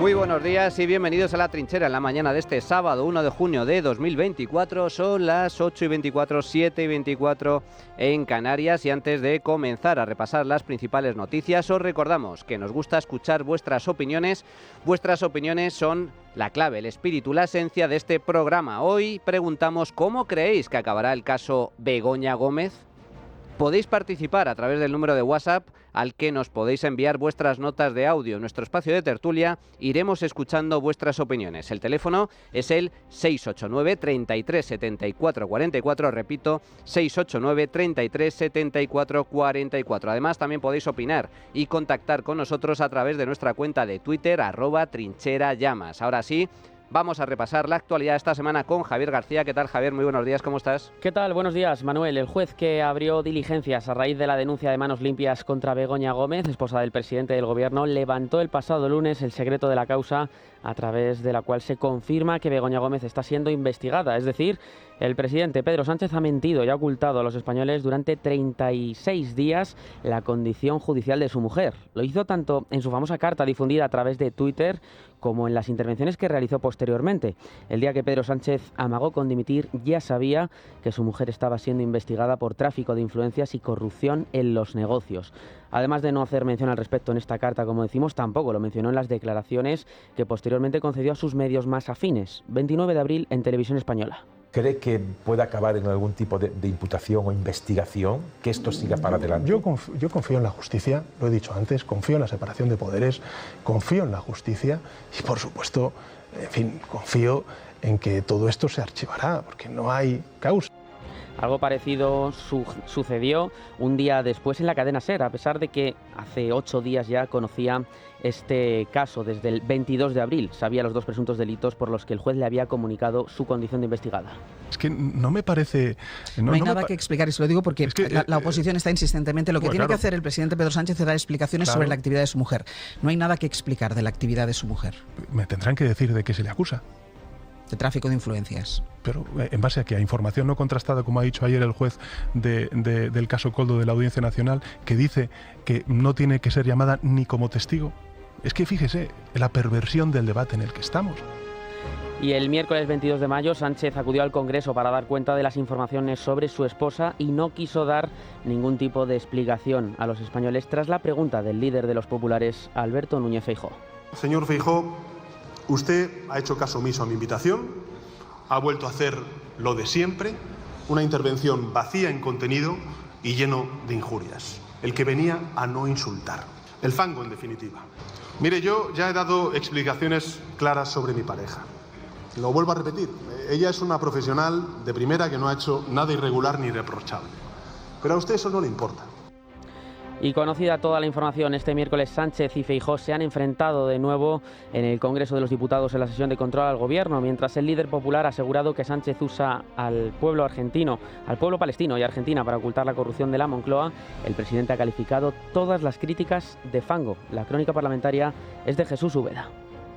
Muy buenos días y bienvenidos a La Trinchera en la mañana de este sábado 1 de junio de 2024. Son las 8:24, 7:24 en Canarias y antes de comenzar a repasar las principales noticias os recordamos que nos gusta escuchar vuestras opiniones. Vuestras opiniones son la clave, el espíritu, la esencia de este programa. Hoy preguntamos ¿cómo creéis que acabará el caso Begoña Gómez? Podéis participar a través del número de WhatsApp al que nos podéis enviar vuestras notas de audio. En nuestro espacio de tertulia iremos escuchando vuestras opiniones. El teléfono es el 689 33 74 44, repito, 689 33 74 44. Además, también podéis opinar y contactar con nosotros a través de nuestra cuenta de Twitter, @trincherallamas. Ahora sí, vamos a repasar la actualidad esta semana con Javier García. ¿Qué tal, Javier? Muy buenos días, ¿cómo estás? ¿Qué tal? Buenos días, Manuel. El juez que abrió diligencias a raíz de la denuncia de manos limpias contra Begoña Gómez, esposa del presidente del Gobierno, levantó el pasado lunes el secreto de la causa a través de la cual se confirma que Begoña Gómez está siendo investigada. Es decir, el presidente Pedro Sánchez ha mentido y ha ocultado a los españoles durante 36 días la condición judicial de su mujer. Lo hizo tanto en su famosa carta difundida a través de Twitter como en las intervenciones que realizó posteriormente. El día que Pedro Sánchez amagó con dimitir, ya sabía que su mujer estaba siendo investigada por tráfico de influencias y corrupción en los negocios. Además de no hacer mención al respecto en esta carta, como decimos, tampoco lo mencionó en las declaraciones que posteriormente concedió a sus medios más afines. 29 de abril en Televisión Española. ¿Cree que puede acabar en algún tipo de imputación o investigación, que esto siga para adelante? Yo confío en la justicia, lo he dicho antes, confío en la separación de poderes, confío en la justicia y, por supuesto, en fin, confío en que todo esto se archivará, porque no hay causa. Algo parecido sucedió un día después en la cadena SER, a pesar de que hace 8 días ya conocía este caso. Desde el 22 de abril sabía los dos presuntos delitos por los que el juez le había comunicado su condición de investigada. Es que no me parece... No hay nada que explicar, y se lo digo porque es que, la oposición está insistentemente. Lo que tiene que hacer el presidente Pedro Sánchez es dar explicaciones sobre la actividad de su mujer. No hay nada que explicar de la actividad de su mujer. Me tendrán que decir de qué se le acusa. De tráfico de influencias. Pero en base a que a información no contrastada, como ha dicho ayer el juez del caso Koldo de la Audiencia Nacional, que dice que no tiene que ser llamada ni como testigo. Es que fíjese, la perversión del debate en el que estamos. Y el miércoles 22 de mayo, Sánchez acudió al Congreso para dar cuenta de las informaciones sobre su esposa y no quiso dar ningún tipo de explicación a los españoles tras la pregunta del líder de los populares, Alberto Núñez Feijóo. Señor Feijóo, usted ha hecho caso omiso a mi invitación, ha vuelto a hacer lo de siempre, una intervención vacía en contenido y lleno de injurias. El que venía a no insultar. El fango, en definitiva. Mire, yo ya he dado explicaciones claras sobre mi pareja. Lo vuelvo a repetir, ella es una profesional de primera que no ha hecho nada irregular ni irreprochable. Pero a usted eso no le importa. Y conocida toda la información, este miércoles Sánchez y Feijóo se han enfrentado de nuevo en el Congreso de los Diputados en la sesión de control al Gobierno, mientras el líder popular ha asegurado que Sánchez usa al pueblo palestino y Argentina para ocultar la corrupción de la Moncloa. El presidente ha calificado todas las críticas de fango. La crónica parlamentaria es de Jesús Úbeda.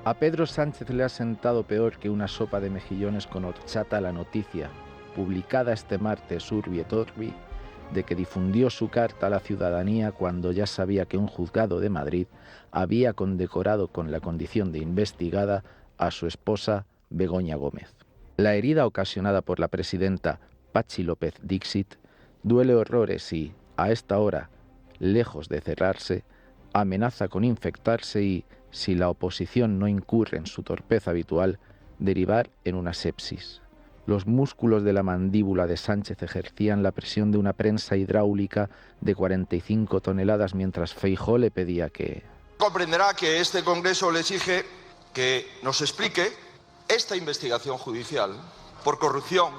A Pedro Sánchez le ha sentado peor que una sopa de mejillones con horchata la noticia, publicada este martes Urbi et Orbi, de que difundió su carta a la ciudadanía cuando ya sabía que un juzgado de Madrid había condecorado con la condición de investigada a su esposa Begoña Gómez. La herida ocasionada por la presidenta Patxi López Dixit duele horrores y, a esta hora, lejos de cerrarse, amenaza con infectarse y, si la oposición no incurre en su torpeza habitual, derivar en una sepsis. Los músculos de la mandíbula de Sánchez ejercían la presión de una prensa hidráulica de 45 toneladas mientras Feijóo le pedía que... Comprenderá que este Congreso le exige que nos explique esta investigación judicial por corrupción,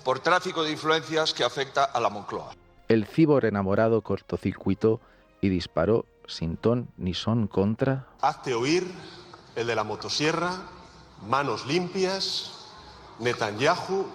por tráfico de influencias que afecta a la Moncloa. El cíbor enamorado cortocircuitó y disparó sin ton ni son contra... Hazte oír, el de la motosierra, manos limpias... Netanyahu,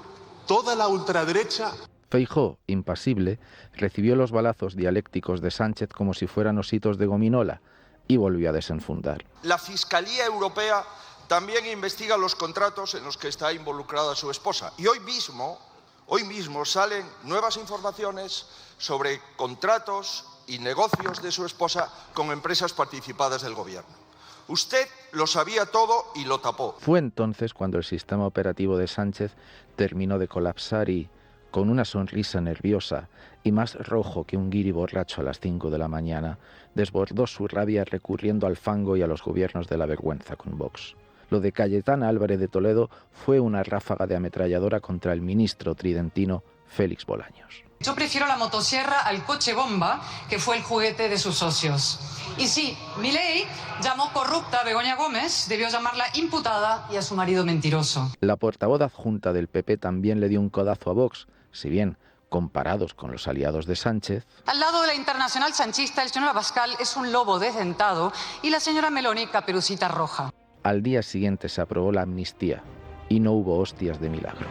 toda la ultraderecha. Feijóo, impasible, recibió los balazos dialécticos de Sánchez como si fueran ositos de gominola y volvió a desenfundar. La Fiscalía Europea también investiga los contratos en los que está involucrada su esposa. Y hoy mismo salen nuevas informaciones sobre contratos y negocios de su esposa con empresas participadas del Gobierno. Usted lo sabía todo y lo tapó. Fue entonces cuando el sistema operativo de Sánchez terminó de colapsar y, con una sonrisa nerviosa y más rojo que un guiri borracho a las 5 de la mañana, desbordó su rabia recurriendo al fango y a los gobiernos de la vergüenza con Vox. Lo de Cayetana Álvarez de Toledo fue una ráfaga de ametralladora contra el ministro tridentino Félix Bolaños. Yo prefiero la motosierra al coche bomba, que fue el juguete de sus socios. Y sí, Milei llamó corrupta a Begoña Gómez, debió llamarla imputada y a su marido mentiroso. La portavoz adjunta del PP también le dio un codazo a Vox, si bien, comparados con los aliados de Sánchez... Al lado de la internacional sanchista, el señor Abascal es un lobo desdentado y la señora Meloni caperucita roja. Al día siguiente se aprobó la amnistía y no hubo hostias de milagro.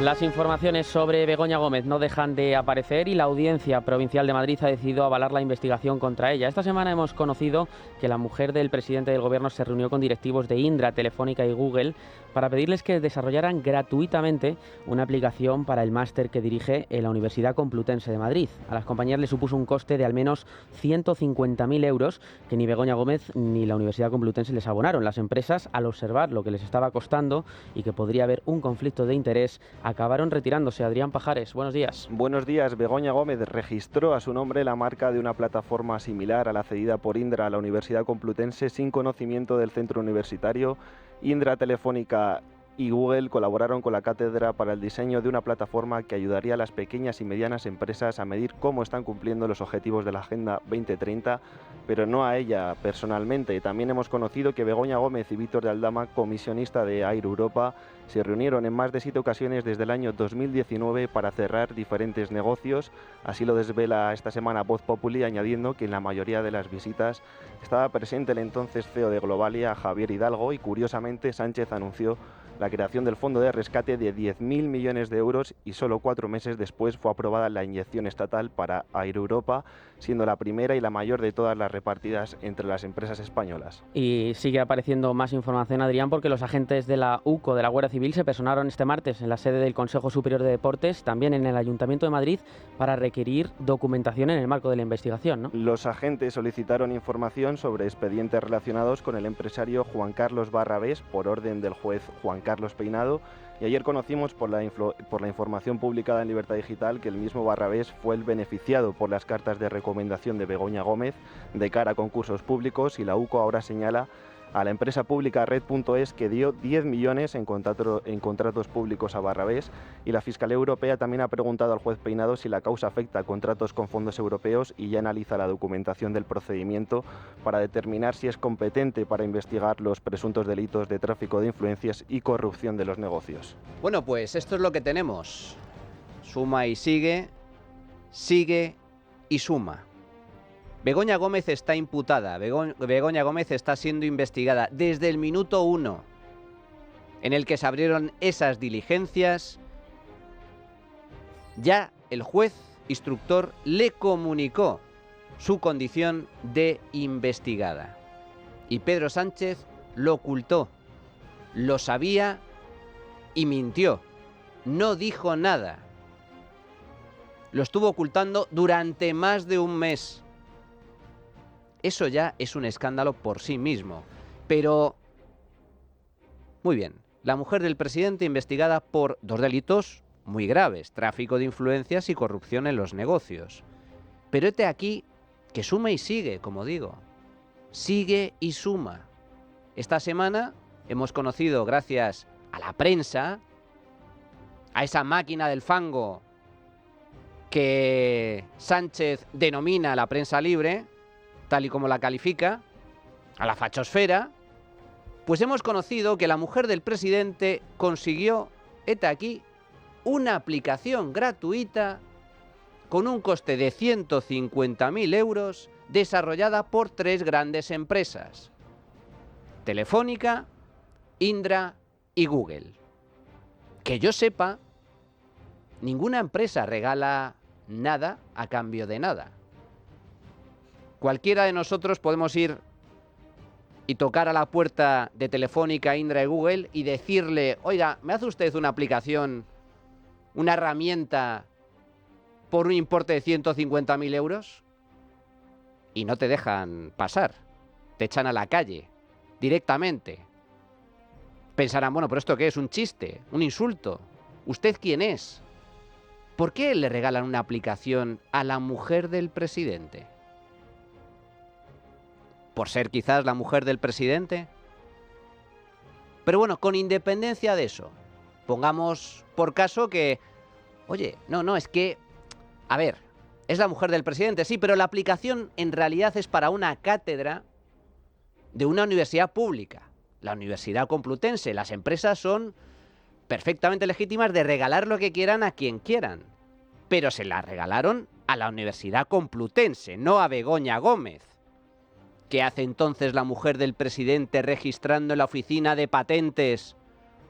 Las informaciones sobre Begoña Gómez no dejan de aparecer y la Audiencia Provincial de Madrid ha decidido avalar la investigación contra ella. Esta semana hemos conocido que la mujer del presidente del Gobierno se reunió con directivos de Indra, Telefónica y Google para pedirles que desarrollaran gratuitamente una aplicación para el máster que dirige en la Universidad Complutense de Madrid. A las compañías les supuso un coste de al menos 150.000 euros que ni Begoña Gómez ni la Universidad Complutense les abonaron. Las empresas, al observar lo que les estaba costando y que podría haber un conflicto de interés, acabaron retirándose. Adrián Pajares, buenos días. Buenos días. Begoña Gómez registró a su nombre la marca de una plataforma similar a la cedida por Indra a la Universidad Complutense sin conocimiento del centro universitario. Indra, Telefónica y Google colaboraron con la cátedra para el diseño de una plataforma que ayudaría a las pequeñas y medianas empresas a medir cómo están cumpliendo los objetivos de la Agenda 2030, pero no a ella personalmente. También hemos conocido que Begoña Gómez y Víctor de Aldama, comisionista de Air Europa, se reunieron en más de 7 ocasiones desde el año 2019 para cerrar diferentes negocios. Así lo desvela esta semana Voz Populi, añadiendo que en la mayoría de las visitas estaba presente el entonces CEO de Globalia, Javier Hidalgo, y curiosamente Sánchez anunció la creación del fondo de rescate de 10.000 millones de euros y solo 4 meses después fue aprobada la inyección estatal para Air Europa, siendo la primera y la mayor de todas las repartidas entre las empresas españolas. Y sigue apareciendo más información, Adrián, porque los agentes de la UCO, de la Guardia Civil, se personaron este martes en la sede del Consejo Superior de Deportes, también en el Ayuntamiento de Madrid, para requerir documentación en el marco de la investigación, ¿no? Los agentes solicitaron información sobre expedientes relacionados con el empresario Juan Carlos Barrabés por orden del juez Juan Carlos Peinado, y ayer conocimos por la información publicada en Libertad Digital que el mismo Barrabés fue el beneficiado por las cartas de recomendación de Begoña Gómez de cara a concursos públicos, y la UCO ahora señala a la empresa pública Red.es que dio 10 millones en contratos públicos a Barrabés, y la Fiscalía Europea también ha preguntado al juez Peinado si la causa afecta a contratos con fondos europeos y ya analiza la documentación del procedimiento para determinar si es competente para investigar los presuntos delitos de tráfico de influencias y corrupción de los negocios. Bueno, pues esto es lo que tenemos. Suma y sigue, sigue y suma. Begoña Gómez está imputada, Begoña Gómez está siendo investigada desde el minuto 1 en el que se abrieron esas diligencias. Ya el juez instructor le comunicó su condición de investigada. Y Pedro Sánchez lo ocultó, lo sabía y mintió. No dijo nada. Lo estuvo ocultando durante más de un mes. Eso ya es un escándalo por sí mismo. Pero, muy bien, la mujer del presidente investigada por 2 delitos muy graves: tráfico de influencias y corrupción en los negocios. Pero hete aquí que suma y sigue, como digo. Sigue y suma. Esta semana hemos conocido, gracias a la prensa, a esa máquina del fango que Sánchez denomina la prensa libre, tal y como la califica, a la fachosfera, pues hemos conocido que la mujer del presidente consiguió, hete aquí, una aplicación gratuita con un coste de 150.000 euros desarrollada por 3 grandes empresas: Telefónica, Indra y Google. Que yo sepa, ninguna empresa regala nada a cambio de nada. Cualquiera de nosotros podemos ir y tocar a la puerta de Telefónica, Indra y Google y decirle: oiga, ¿me hace usted una aplicación, una herramienta por un importe de 150.000 euros? Y no te dejan pasar. te echan a la calle, directamente. Pensarán, bueno, ¿pero esto qué es? ¿Un chiste? ¿Un insulto? ¿Usted quién es? ¿Por qué le regalan una aplicación a la mujer del presidente? ¿Por ser quizás la mujer del presidente? Pero bueno, con independencia de eso, pongamos por caso que, oye, no, es que, a ver, es la mujer del presidente, sí, pero la aplicación en realidad es para una cátedra de una universidad pública, la Universidad Complutense. Las empresas son perfectamente legítimas de regalar lo que quieran a quien quieran, pero se la regalaron a la Universidad Complutense, no a Begoña Gómez. ¿Qué hace entonces la mujer del presidente registrando en la oficina de patentes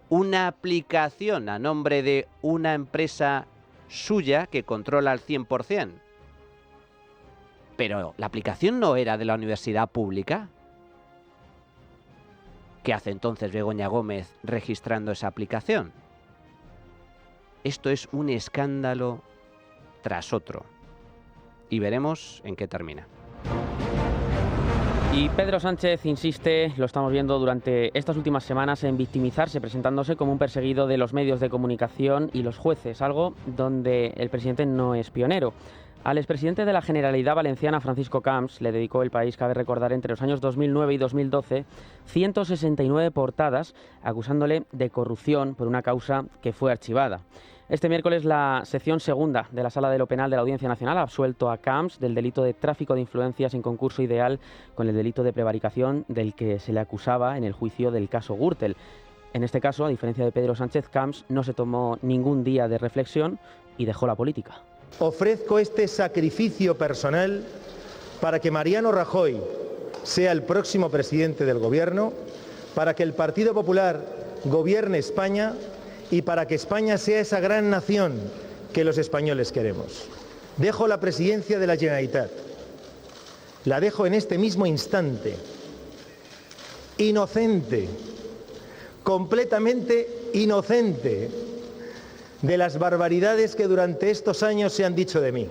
una aplicación a nombre de una empresa suya que controla al 100%? Pero la aplicación no era de la universidad pública. ¿Qué hace entonces Begoña Gómez registrando esa aplicación? Esto es un escándalo tras otro. Y veremos en qué termina. Y Pedro Sánchez insiste, lo estamos viendo durante estas últimas semanas, en victimizarse, presentándose como un perseguido de los medios de comunicación y los jueces, algo donde el presidente no es pionero. Al expresidente de la Generalidad Valenciana, Francisco Camps, le dedicó El País, cabe recordar, entre los años 2009 y 2012, 169 portadas acusándole de corrupción por una causa que fue archivada. Este miércoles la sección segunda de la Sala de lo Penal de la Audiencia Nacional ha absuelto a Camps del delito de tráfico de influencias en concurso ideal con el delito de prevaricación del que se le acusaba en el juicio del caso Gürtel. En este caso, a diferencia de Pedro Sánchez, Camps no se tomó ningún día de reflexión y dejó la política. Ofrezco este sacrificio personal para que Mariano Rajoy sea el próximo presidente del Gobierno, para que el Partido Popular gobierne España y para que España sea esa gran nación que los españoles queremos. Dejo la presidencia de la Generalitat. La dejo en este mismo instante. Inocente, completamente inocente de las barbaridades que durante estos años se han dicho de mí.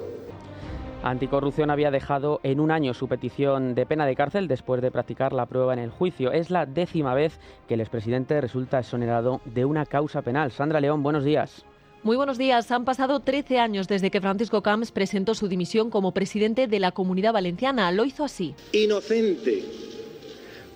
Anticorrupción había dejado en un año su petición de pena de cárcel después de practicar la prueba en el juicio. Es la 10ª vez que el expresidente resulta exonerado de una causa penal. Sandra León, buenos días. Muy buenos días. Han pasado 13 años desde que Francisco Camps presentó su dimisión como presidente de la Comunidad Valenciana. Lo hizo así. Inocente.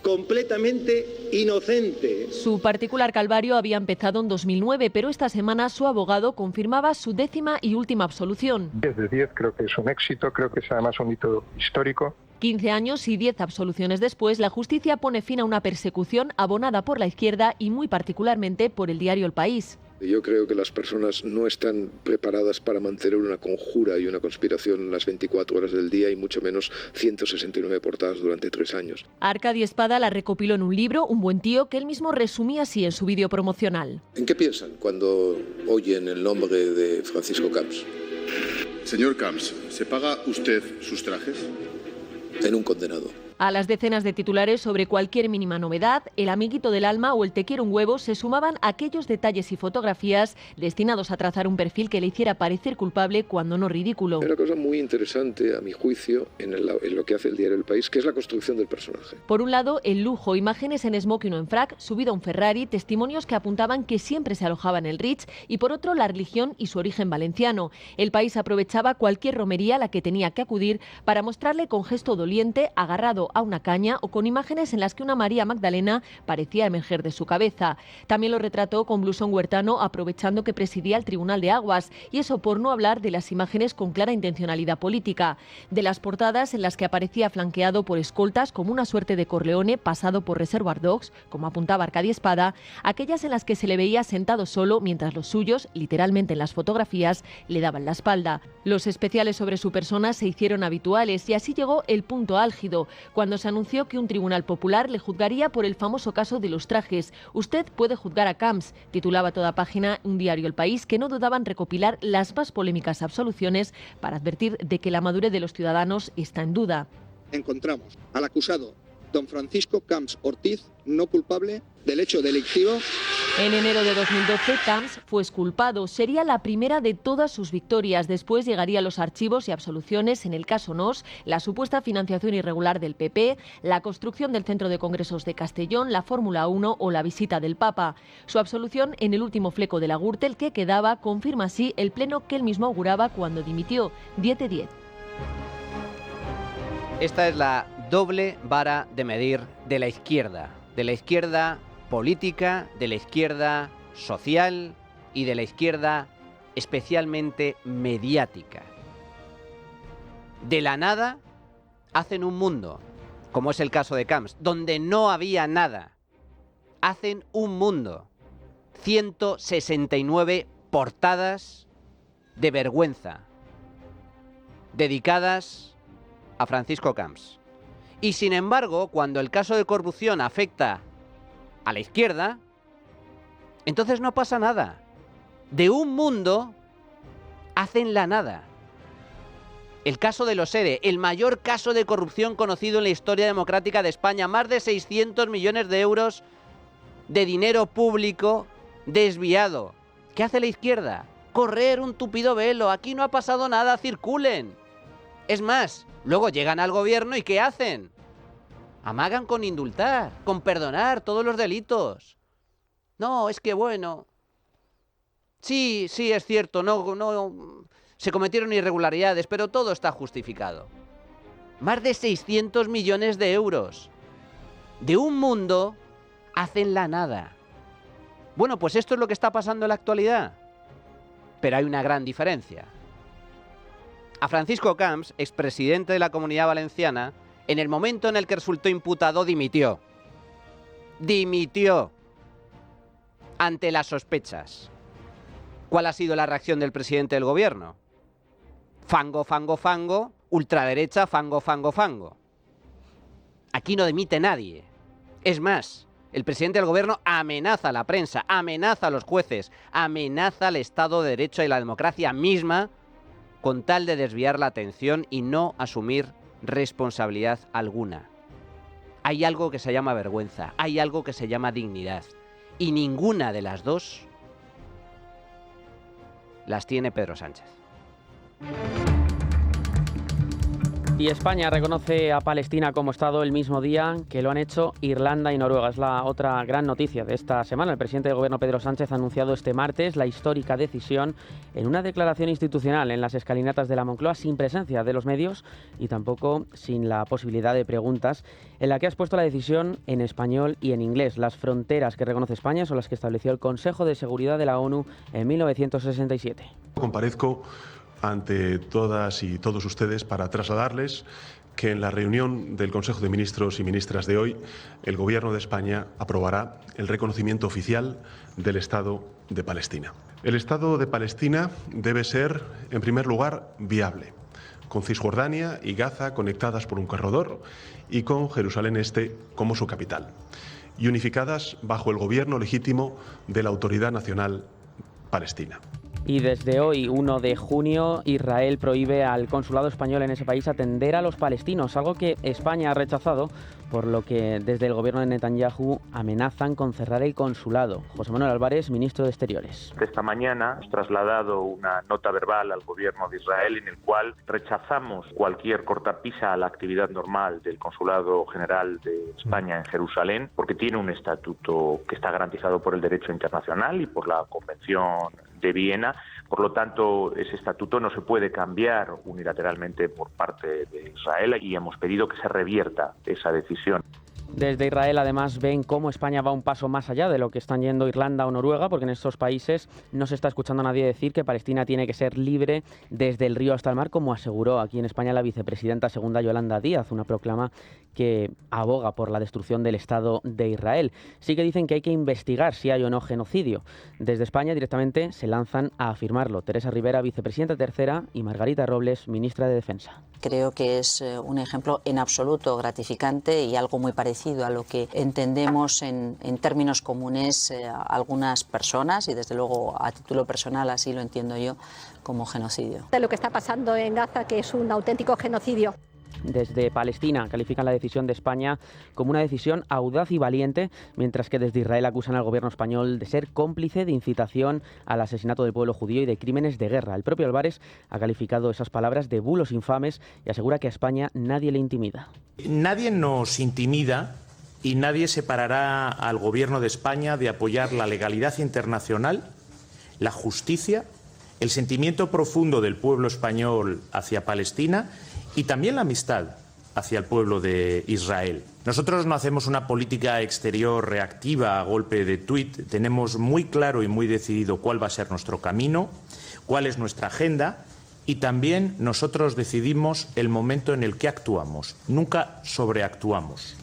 Completamente inocente. Su particular calvario había empezado en 2009, pero esta semana su abogado confirmaba su 10ª y última absolución. 10 de 10, creo que es un éxito, creo que es además un hito histórico. 15 años y 10 absoluciones después, la justicia pone fin a una persecución abonada por la izquierda y muy particularmente por el diario El País. Yo creo que las personas no están preparadas para mantener una conjura y una conspiración las 24 horas del día y mucho menos 169 portadas durante 3 años. Arcadi Espada la recopiló en un libro, Un buen tío, que él mismo resumía así en su vídeo promocional. ¿En qué piensan cuando oyen el nombre de Francisco Camps? Señor Camps, ¿se paga usted sus trajes? En un condenado. A las decenas de titulares sobre cualquier mínima novedad, el amiguito del alma o el te quiero un huevo se sumaban aquellos detalles y fotografías destinados a trazar un perfil que le hiciera parecer culpable cuando no ridículo. Hay una cosa muy interesante, a mi juicio, en lo que hace el diario El País, que es la construcción del personaje. Por un lado, el lujo, imágenes en smoking o en frac, subido a un Ferrari, testimonios que apuntaban que siempre se alojaba en el Ritz, y por otro, la religión y su origen valenciano. El País aprovechaba cualquier romería a la que tenía que acudir para mostrarle con gesto doliente, agarrado a una caña o con imágenes en las que una María Magdalena parecía emerger de su cabeza. También lo retrató con blusón huertano, aprovechando que presidía el Tribunal de Aguas, y eso por no hablar de las imágenes con clara intencionalidad política, de las portadas en las que aparecía flanqueado por escoltas como una suerte de Corleone pasado por Reservoir Dogs, como apuntaba Arcadi Espada, aquellas en las que se le veía sentado solo mientras los suyos, literalmente en las fotografías, le daban la espalda. Los especiales sobre su persona se hicieron habituales y así llegó el punto álgido, cuando se anunció que un tribunal popular le juzgaría por el famoso caso de los trajes. Usted puede juzgar a Camps, titulaba toda página un diario El País, que no dudaba en recopilar las más polémicas absoluciones para advertir de que la madurez de los ciudadanos está en duda. Encontramos al acusado don Francisco Camps Ortiz no culpable del hecho delictivo En enero de 2012, Camps fue exculpado. Sería la primera de todas sus victorias. Después llegarían los archivos y absoluciones en el caso Nos, la supuesta financiación irregular del PP, la construcción del Centro de Congresos de Castellón, la Fórmula 1 o la visita del Papa. Su absolución en el último fleco de la Gürtel que quedaba confirma así el pleno que él mismo auguraba cuando dimitió, 10 de 10. Esta es la doble vara de medir de la izquierda política, de la izquierda social y de la izquierda especialmente mediática. De la nada hacen un mundo, como es el caso de Camps, donde no había nada. Hacen un mundo. 169 portadas de vergüenza dedicadas a Francisco Camps. Y sin embargo, cuando el caso de corrupción afecta a la izquierda, entonces no pasa nada. De un mundo hacen la nada. El caso de los ERE, el mayor caso de corrupción conocido en la historia democrática de España. Más de 600 millones de euros de dinero público desviado. ¿Qué hace la izquierda? Correr un tupido velo. Aquí no ha pasado nada, circulen. Es más, luego llegan al gobierno y ¿qué hacen? Amagan con indultar, con perdonar todos los delitos. No, es que bueno. Sí, es cierto, no se cometieron irregularidades, pero todo está justificado. Más de 600 millones de euros. De un mundo hacen la nada. Bueno, pues esto es lo que está pasando en la actualidad. Pero hay una gran diferencia. A Francisco Camps, expresidente de la Comunidad Valenciana, en el momento en el que resultó imputado, dimitió. Dimitió ante las sospechas. ¿Cuál ha sido la reacción del presidente del gobierno? Fango, fango, fango, ultraderecha, fango, fango, fango. Aquí no dimite nadie. Es más, el presidente del gobierno amenaza a la prensa, amenaza a los jueces, amenaza al Estado de Derecho y la democracia misma con tal de desviar la atención y no asumir responsabilidad alguna. Hay algo que se llama vergüenza, hay algo que se llama dignidad, y ninguna de las dos las tiene Pedro Sánchez. Y España reconoce a Palestina como Estado el mismo día que lo han hecho Irlanda y Noruega. Es la otra gran noticia de esta semana. El presidente del Gobierno, Pedro Sánchez, ha anunciado este martes la histórica decisión en una declaración institucional en las escalinatas de la Moncloa, sin presencia de los medios y tampoco sin la posibilidad de preguntas, en la que ha expuesto la decisión en español y en inglés. Las fronteras que reconoce España son las que estableció el Consejo de Seguridad de la ONU en 1967. Comparezco ante todas y todos ustedes para trasladarles que en la reunión del Consejo de Ministros y Ministras de hoy, el Gobierno de España aprobará el reconocimiento oficial del Estado de Palestina. El Estado de Palestina debe ser, en primer lugar, viable, con Cisjordania y Gaza conectadas por un corredor y con Jerusalén Este como su capital, y unificadas bajo el gobierno legítimo de la Autoridad Nacional Palestina. Y desde hoy, 1 de junio, Israel prohíbe al consulado español en ese país atender a los palestinos, algo que España ha rechazado, por lo que desde el gobierno de Netanyahu amenazan con cerrar el consulado. José Manuel Álvarez, ministro de Exteriores. Esta mañana hemos trasladado una nota verbal al gobierno de Israel en el cual rechazamos cualquier cortapisa a la actividad normal del Consulado General de España en Jerusalén, porque tiene un estatuto que está garantizado por el derecho internacional y por la Convención de Viena. Por lo tanto, ese estatuto no se puede cambiar unilateralmente por parte de Israel y hemos pedido que se revierta esa decisión. Desde Israel, además, ven cómo España va un paso más allá de lo que están yendo Irlanda o Noruega, porque en estos países no se está escuchando a nadie decir que Palestina tiene que ser libre desde el río hasta el mar, como aseguró aquí en España la vicepresidenta segunda Yolanda Díaz, una proclama que aboga por la destrucción del Estado de Israel. Sí que dicen que hay que investigar si hay o no genocidio. Desde España directamente se lanzan a afirmarlo. Teresa Rivera, vicepresidenta tercera, y Margarita Robles, ministra de Defensa. Creo que es un ejemplo en absoluto gratificante y algo muy parecido a lo que entendemos en términos comunes algunas personas, y desde luego a título personal así lo entiendo yo, como genocidio. De lo que está pasando en Gaza, que es un auténtico genocidio. Desde Palestina califican la decisión de España como una decisión audaz y valiente, mientras que desde Israel acusan al gobierno español de ser cómplice de incitación al asesinato del pueblo judío y de crímenes de guerra. El propio Álvarez ha calificado esas palabras de bulos infames y asegura que a España nadie le intimida. Nadie nos intimida y nadie separará al gobierno de España de apoyar la legalidad internacional, la justicia, el sentimiento profundo del pueblo español hacia Palestina y también la amistad hacia el pueblo de Israel. Nosotros no hacemos una política exterior reactiva a golpe de tuit. Tenemos muy claro y muy decidido cuál va a ser nuestro camino, cuál es nuestra agenda, y también nosotros decidimos el momento en el que actuamos. Nunca sobreactuamos.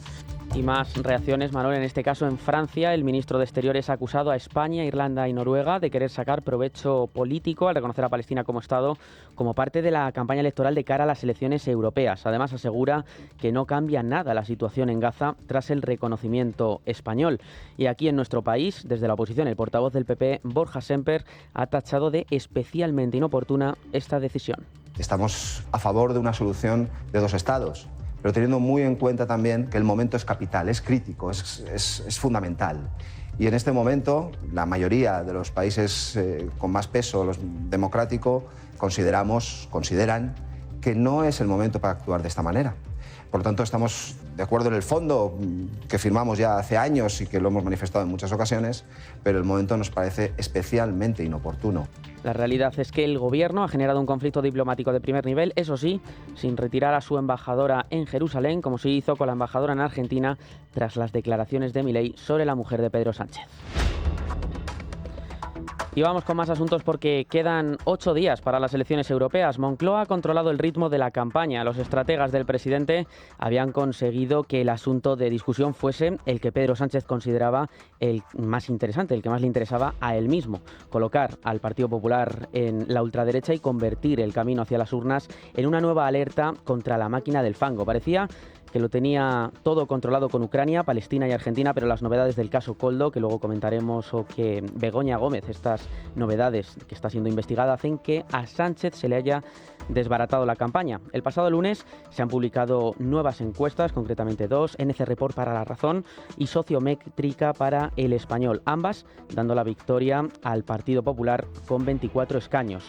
Y más reacciones, Manuel. En este caso, en Francia, el ministro de Exteriores ha acusado a España, Irlanda y Noruega de querer sacar provecho político al reconocer a Palestina como Estado como parte de la campaña electoral de cara a las elecciones europeas. Además, asegura que no cambia nada la situación en Gaza tras el reconocimiento español. Y aquí en nuestro país, desde la oposición, el portavoz del PP, Borja Semper, ha tachado de especialmente inoportuna esta decisión. Estamos a favor de una solución de dos estados, pero teniendo muy en cuenta también que el momento es capital, es crítico, es fundamental. Y en este momento, la mayoría de los países con más peso democrático consideran que no es el momento para actuar de esta manera. Por lo tanto, estamos de acuerdo en el fondo, que firmamos ya hace años y que lo hemos manifestado en muchas ocasiones, pero el momento nos parece especialmente inoportuno. La realidad es que el gobierno ha generado un conflicto diplomático de primer nivel, eso sí, sin retirar a su embajadora en Jerusalén, como se hizo con la embajadora en Argentina tras las declaraciones de Milei sobre la mujer de Pedro Sánchez. Y vamos con más asuntos porque quedan 8 días para las elecciones europeas. Moncloa ha controlado el ritmo de la campaña. Los estrategas del presidente habían conseguido que el asunto de discusión fuese el que Pedro Sánchez consideraba el más interesante, el que más le interesaba a él mismo: colocar al Partido Popular en la ultraderecha y convertir el camino hacia las urnas en una nueva alerta contra la máquina del fango. Parecía que lo tenía todo controlado con Ucrania, Palestina y Argentina, pero las novedades del caso Koldo, que luego comentaremos, o que Begoña Gómez, estas novedades que está siendo investigada, hacen que a Sánchez se le haya desbaratado la campaña. El pasado lunes se han publicado nuevas encuestas, concretamente 2, NC Report para La Razón y Sociométrica para El Español, ambas dando la victoria al Partido Popular con 24 escaños.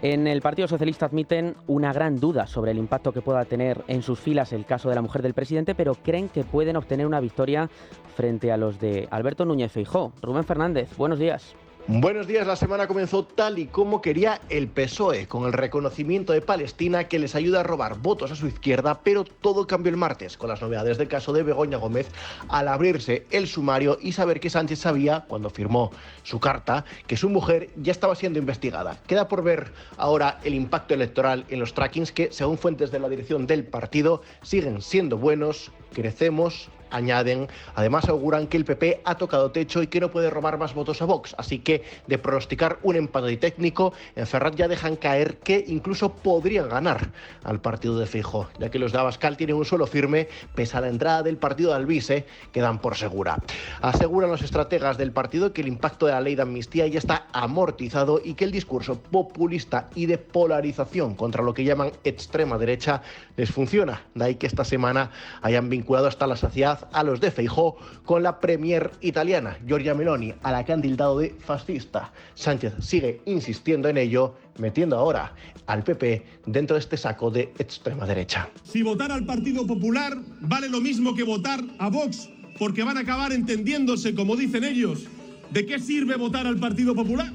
En el Partido Socialista admiten una gran duda sobre el impacto que pueda tener en sus filas el caso de la mujer del presidente, pero creen que pueden obtener una victoria frente a los de Alberto Núñez Feijóo. Rubén Fernández, buenos días. Buenos días. La semana comenzó tal y como quería el PSOE, con el reconocimiento de Palestina que les ayuda a robar votos a su izquierda, pero todo cambió el martes con las novedades del caso de Begoña Gómez al abrirse el sumario y saber que Sánchez sabía, cuando firmó su carta, que su mujer ya estaba siendo investigada. Queda por ver ahora el impacto electoral en los trackings que, según fuentes de la dirección del partido, siguen siendo buenos. Crecemos, añaden. Además auguran que el PP ha tocado techo y que no puede robar más votos a Vox. Así que, de pronosticar un empate técnico, en Ferraz ya dejan caer que incluso podrían ganar al partido de Feijóo, ya que los de Abascal tienen un suelo firme pese a la entrada del partido de Alvise, que dan por segura. Aseguran los estrategas del partido que el impacto de la ley de amnistía ya está amortizado y que el discurso populista y de polarización contra lo que llaman extrema derecha les funciona. De ahí que esta semana hayan vinculado hasta la saciedad a los de Feijóo con la premier italiana, Giorgia Meloni, a la que han tildado de fascista. Sánchez sigue insistiendo en ello, metiendo ahora al PP dentro de este saco de extrema derecha. Si votar al Partido Popular vale lo mismo que votar a Vox, porque van a acabar entendiéndose, como dicen ellos, ¿de qué sirve votar al Partido Popular?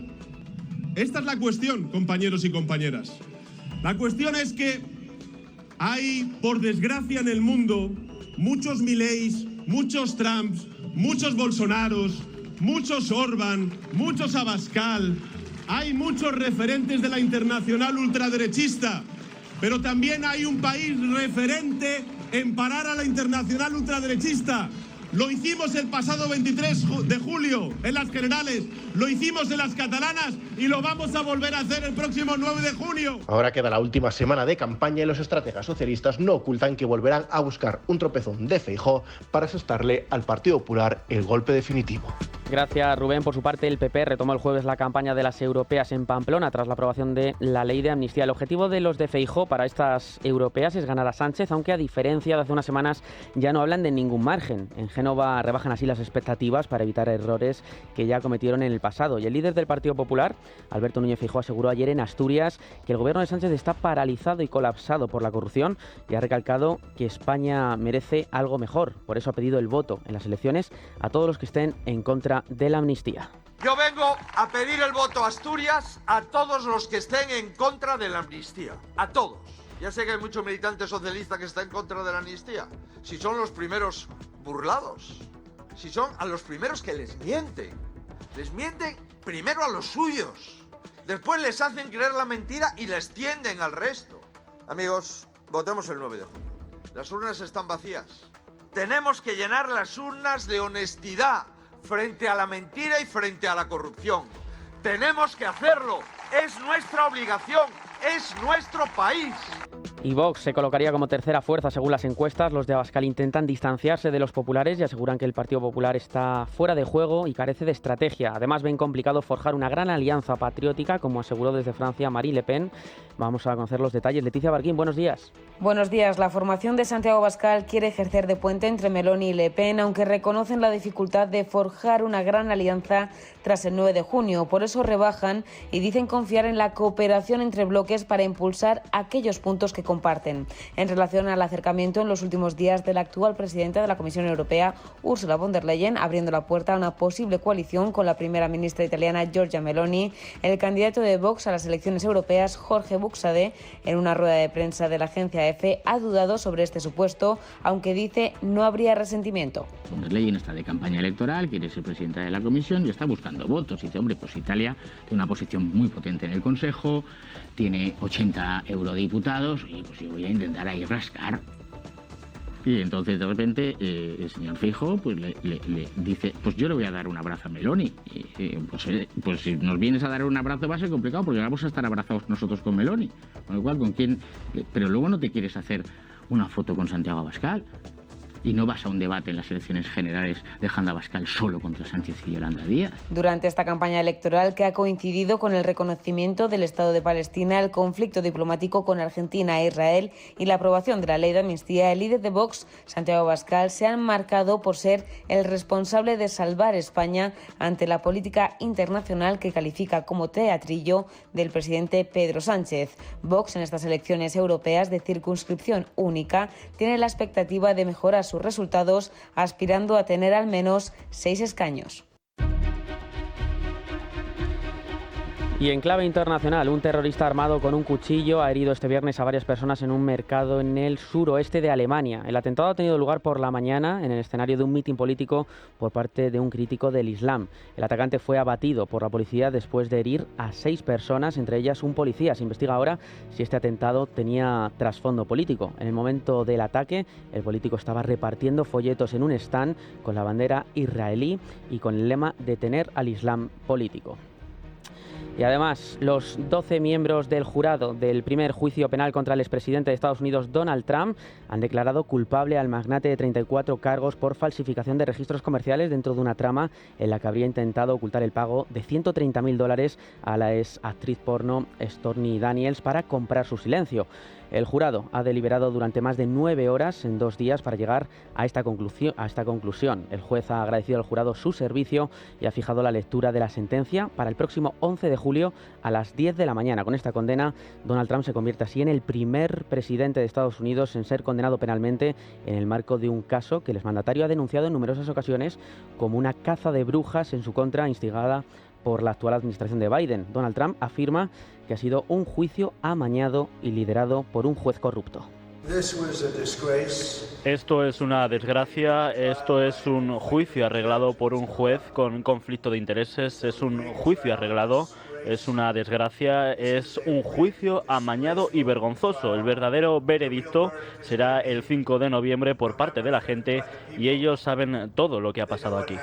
Esta es la cuestión, compañeros y compañeras. La cuestión es que hay, por desgracia, en el mundo muchos Mileis, muchos Trumps, muchos Bolsonaros, muchos Orbán, muchos Abascal. Hay muchos referentes de la internacional ultraderechista, pero también hay un país referente en parar a la internacional ultraderechista, Lo hicimos el pasado 23 de julio en las generales, lo hicimos en las catalanas y lo vamos a volver a hacer el próximo 9 de junio. Ahora queda la última semana de campaña y los estrategas socialistas no ocultan que volverán a buscar un tropezón de Feijóo para asestarle al Partido Popular el golpe definitivo. Gracias, Rubén. Por su parte, el PP retomó el jueves la campaña de las europeas en Pamplona tras la aprobación de la ley de amnistía. El objetivo de los de Feijóo para estas europeas es ganar a Sánchez, aunque a diferencia de hace unas semanas ya no hablan de ningún margen. En Génova rebajan así las expectativas para evitar errores que ya cometieron en el pasado. Y el líder del Partido Popular, Alberto Núñez Feijóo, aseguró ayer en Asturias que el gobierno de Sánchez está paralizado y colapsado por la corrupción y ha recalcado que España merece algo mejor. Por eso ha pedido el voto en las elecciones a todos los que estén en contra de la amnistía. Yo vengo a pedir el voto a Asturias a todos los que estén en contra de la amnistía. A todos. Ya sé que hay muchos militantes socialistas que están en contra de la amnistía. Si son los primeros burlados. Si son a los primeros que les mienten. Les mienten primero a los suyos. Después les hacen creer la mentira y les tienden al resto. Amigos, votemos el 9 de junio. Las urnas están vacías. Tenemos que llenar las urnas de honestidad frente a la mentira y frente a la corrupción. Tenemos que hacerlo. Es nuestra obligación. Es nuestro país. Y Vox se colocaría como tercera fuerza según las encuestas. Los de Abascal intentan distanciarse de los populares y aseguran que el Partido Popular está fuera de juego y carece de estrategia. Además ven complicado forjar una gran alianza patriótica, como aseguró desde Francia Marine Le Pen. Vamos a conocer los detalles. Leticia Barquín, buenos días. Buenos días. La formación de Santiago Abascal quiere ejercer de puente entre Meloni y Le Pen, aunque reconocen la dificultad de forjar una gran alianza tras el 9 de junio. Por eso rebajan y dicen confiar en la cooperación entre bloques para impulsar aquellos puntos que comparten. En relación al acercamiento en los últimos días del actual presidente de la Comisión Europea, Ursula von der Leyen, abriendo la puerta a una posible coalición con la primera ministra italiana Giorgia Meloni, el candidato de Vox a las elecciones europeas, Jorge Buxade, en una rueda de prensa de la agencia EFE, ha dudado sobre este supuesto, aunque dice no habría resentimiento. Von der Leyen está de campaña electoral, quiere ser presidenta de la Comisión y está buscando votos. Dice, hombre, pues Italia tiene una posición muy potente en el Consejo, tiene 80 eurodiputados y pues yo voy a intentar ahí rascar. Y entonces de repente el señor Feijóo pues le dice, pues yo le voy a dar un abrazo a Meloni. Pues si nos vienes a dar un abrazo va a ser complicado porque vamos a estar abrazados nosotros con Meloni. Con lo cual, ¿con quién? Pero luego no te quieres hacer una foto con Santiago Abascal. Y no vas a un debate en las elecciones generales dejando a Abascal solo contra Sánchez y Yolanda Díaz. Durante esta campaña electoral, que ha coincidido con el reconocimiento del Estado de Palestina, el conflicto diplomático con Argentina e Israel y la aprobación de la ley de amnistía, el líder de Vox, Santiago Abascal, se han marcado por ser el responsable de salvar España ante la política internacional que califica como teatrillo del presidente Pedro Sánchez. Vox, en estas elecciones europeas de circunscripción única, tiene la expectativa de mejorar sus resultados, aspirando a tener al menos 6 escaños. Y en clave internacional, un terrorista armado con un cuchillo ha herido este viernes a varias personas en un mercado en el suroeste de Alemania. El atentado ha tenido lugar por la mañana en el escenario de un mitin político por parte de un crítico del Islam. El atacante fue abatido por la policía después de herir a 6 personas, entre ellas un policía. Se investiga ahora si este atentado tenía trasfondo político. En el momento del ataque, el político estaba repartiendo folletos en un stand con la bandera israelí y con el lema "Detener al Islam político". Y además, los 12 miembros del jurado del primer juicio penal contra el expresidente de Estados Unidos, Donald Trump, han declarado culpable al magnate de 34 cargos por falsificación de registros comerciales dentro de una trama en la que habría intentado ocultar el pago de $130.000 a la ex actriz porno Stormy Daniels para comprar su silencio. El jurado ha deliberado durante más de 9 horas en 2 días para llegar a esta conclusión. El juez ha agradecido al jurado su servicio y ha fijado la lectura de la sentencia para el próximo 11 de julio a las 10 de la mañana. Con esta condena, Donald Trump se convierte así en el primer presidente de Estados Unidos en ser condenado penalmente en el marco de un caso que el exmandatario ha denunciado en numerosas ocasiones como una caza de brujas en su contra instigada por la actual administración de Biden. Donald Trump afirma que ha sido un juicio amañado y liderado por un juez corrupto. Esto es una desgracia, esto es un juicio arreglado por un juez con conflicto de intereses, es un juicio arreglado es una desgracia, es un juicio amañado y vergonzoso. El verdadero veredicto será el 5 de noviembre por parte de la gente y ellos saben todo lo que ha pasado aquí.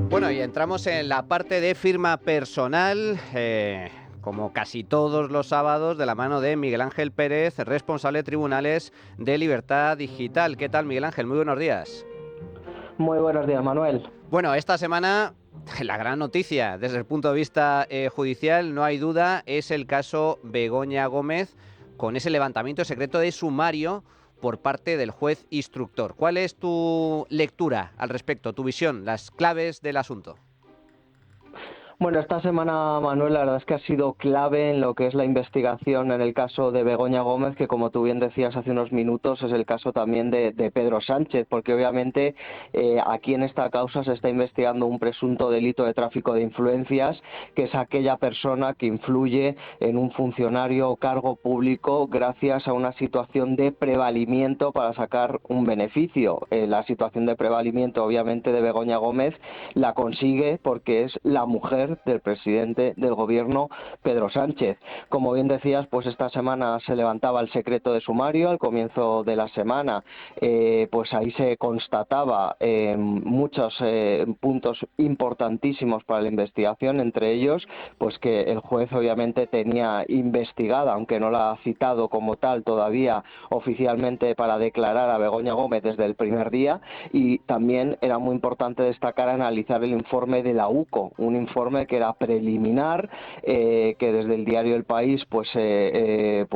Bueno, y entramos en la parte de firma personal, como casi todos los sábados, de la mano de Miguel Ángel Pérez, responsable de Tribunales de Libertad Digital. ¿Qué tal, Miguel Ángel? Muy buenos días. Muy buenos días, Manuel. Bueno, esta semana la gran noticia desde el punto de vista judicial, no hay duda, es el caso Begoña Gómez, con ese levantamiento secreto de sumario por parte del juez instructor. ¿Cuál es tu lectura al respecto, tu visión, las claves del asunto? Bueno, esta semana, Manuel, la verdad es que ha sido clave en lo que es la investigación en el caso de Begoña Gómez, que como tú bien decías hace unos minutos, es el caso también de Pedro Sánchez, porque obviamente aquí en esta causa se está investigando un presunto delito de tráfico de influencias, que es aquella persona que influye en un funcionario o cargo público gracias a una situación de prevalimiento para sacar un beneficio. La situación de prevalimiento, obviamente, de Begoña Gómez la consigue porque es la mujer del presidente del gobierno, Pedro Sánchez. Como bien decías, pues esta semana se levantaba el secreto de sumario. Al comienzo de la semana, pues ahí se constataba muchos puntos importantísimos para la investigación, entre ellos, pues que el juez obviamente tenía investigada, aunque no la ha citado como tal todavía oficialmente para declarar a Begoña Gómez desde el primer día, y también era muy importante destacar, analizar el informe de la UCO, un informe que era preliminar, que desde el diario El País pues se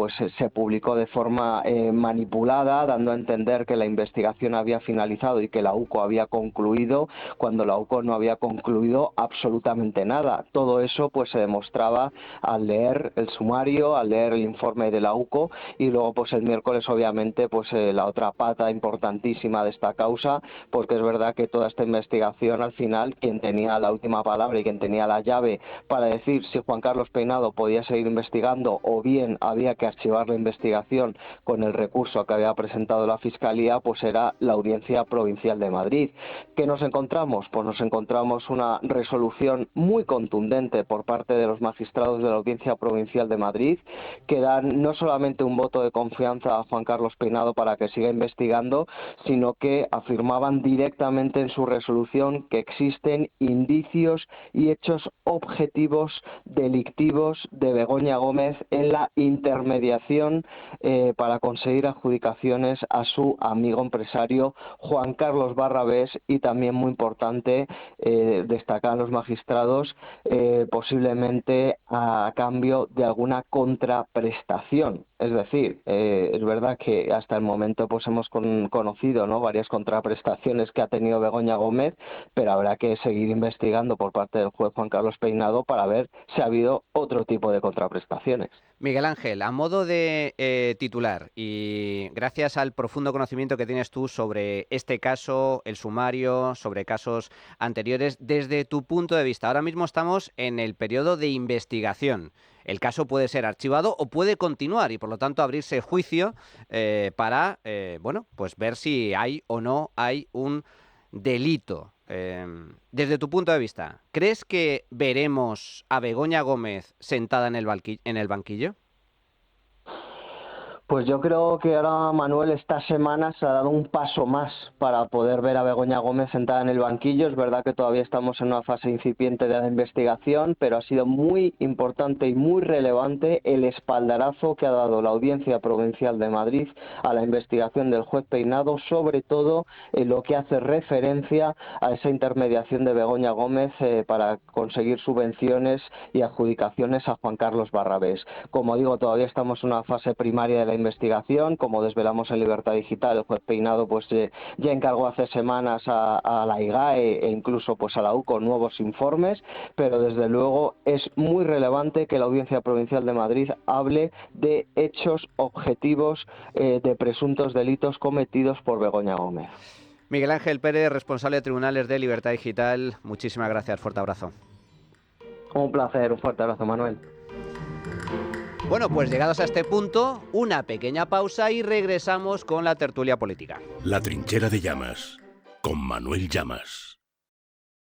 publicó de forma manipulada, dando a entender que la investigación había finalizado y que la UCO había concluido, cuando la UCO no había concluido absolutamente nada. Todo eso pues se demostraba al leer el sumario, al leer el informe de la UCO, y luego pues el miércoles obviamente pues la otra pata importantísima de esta causa, porque es verdad que toda esta investigación, al final, quien tenía la última palabra y quien tenía la llave para decir si Juan Carlos Peinado podía seguir investigando o bien había que archivar la investigación con el recurso que había presentado la Fiscalía, pues era la Audiencia Provincial de Madrid. ¿Qué nos encontramos? Pues nos encontramos una resolución muy contundente por parte de los magistrados de la Audiencia Provincial de Madrid, que dan no solamente un voto de confianza a Juan Carlos Peinado para que siga investigando, sino que afirmaban directamente en su resolución que existen indicios y hechos objetivos delictivos de Begoña Gómez en la intermediación para conseguir adjudicaciones a su amigo empresario Juan Carlos Barrabés, y también muy importante destacan los magistrados posiblemente a cambio de alguna contraprestación. Es decir, es verdad que hasta el momento pues hemos conocido, ¿no?, varias contraprestaciones que ha tenido Begoña Gómez, pero habrá que seguir investigando por parte del juez Juan Carlos Peinado para ver si ha habido otro tipo de contraprestaciones. Miguel Ángel, a modo de titular, y gracias al profundo conocimiento que tienes tú sobre este caso, el sumario, sobre casos anteriores, desde tu punto de vista, ahora mismo estamos en el periodo de investigación. El caso puede ser archivado o puede continuar y, por lo tanto, abrirse juicio para pues ver si hay o no hay un delito. Desde tu punto de vista, ¿crees que veremos a Begoña Gómez sentada en el banquillo? Pues yo creo que ahora, Manuel, esta semana se ha dado un paso más para poder ver a Begoña Gómez sentada en el banquillo. Es verdad que todavía estamos en una fase incipiente de la investigación, pero ha sido muy importante y muy relevante el espaldarazo que ha dado la Audiencia Provincial de Madrid a la investigación del juez Peinado, sobre todo en lo que hace referencia a esa intermediación de Begoña Gómez para conseguir subvenciones y adjudicaciones a Juan Carlos Barrabés. Como digo, todavía estamos en una fase primaria de la investigación. Como desvelamos en Libertad Digital, el juez Peinado pues ya encargó hace semanas a la IGAE e incluso pues a la UCO nuevos informes, pero desde luego es muy relevante que la Audiencia Provincial de Madrid hable de hechos objetivos de presuntos delitos cometidos por Begoña Gómez. Miguel Ángel Pérez, responsable de Tribunales de Libertad Digital, muchísimas gracias, fuerte abrazo. Un placer, un fuerte abrazo, Manuel. Bueno, pues llegados a este punto, una pequeña pausa y regresamos con la tertulia política. La trinchera de Llamas, con Manuel Llamas.